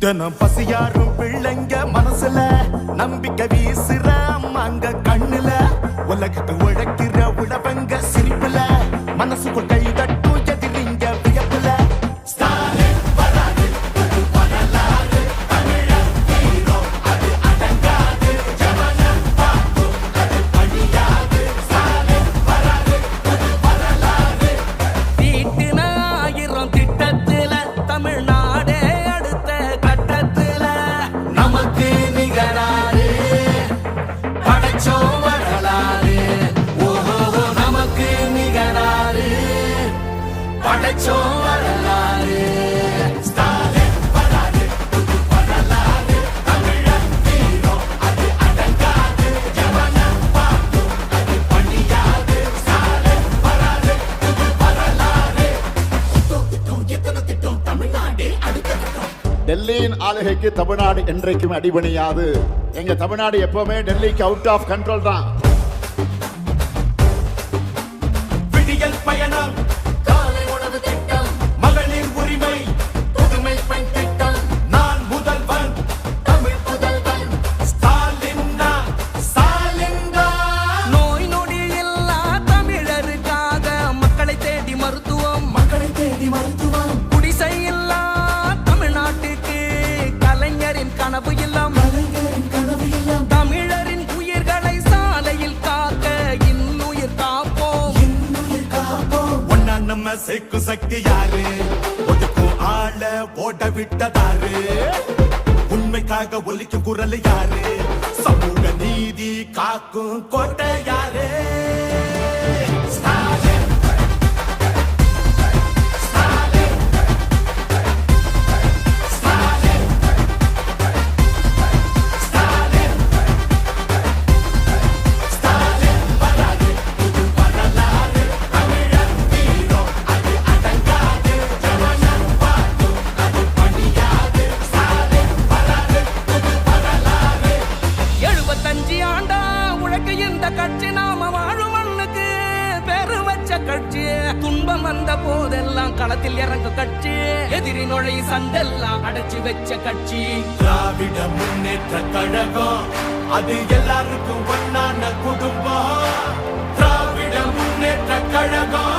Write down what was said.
தினம் பசியாரும் பிள்ளைங்க மனசுல நம்பிக்கை வீசுற அம்மாங்க கண்ணுல உலகத்து உழைக்கிற உழவங்க சிரிப்புல மனசுக்குள் கை தட்டும் எதிரிங்க வியப்புல டெல்லியின் ஆளுகைக்கு தமிழ்நாடு என்றைக்கும் அடிபணியாது. எங்க தமிழ்நாடு எப்பவுமே டெல்லிக்கு அவுட் ஆஃப் கண்ட்ரோல் தான். விடியல் பயணம், காலை உணவு திட்டம், மகளிர் உரிமை, புதுமை பெண் திட்டம், நான் முதல்வன், தமிழ் புதல்வன், ஸ்டாலின் நோய் நொடி இல்லா தமிழருக்காக மக்களை தேடி மருத்துவம், குடிசை இல்லா தமிழ்நாட்டுக்கு கலைஞரின் கனவு இல்லம், தமிழரின் உயிர்களை சாலையில் காக்க இன்னுயிர் காப்போம். ஒன்னா நம்ம சேர்க்கும் சக்தி யாரு, ஒதுக்கும் ஆள ஓட விட்டதாரு, உண்மைக்காக ஒலிக்கும் குரல் யாரு, சமூக நீதி காக்கும் கோட்டை யாரு. கட்சி நாம வாழும் மண்ணுக்கு பெரு வச்ச கட்சி, துன்பம் வந்த போதெல்லாம் களத்தில் இறங்க கட்சி, எதிரி நுழை சண்டெல்லாம் அடைச்சு வச்ச கட்சி. திராவிட முன்னேற்ற கழகம் அது எல்லாருக்கும் ஒன்னான குடும்பம். திராவிட முன்னேற்ற கழகம்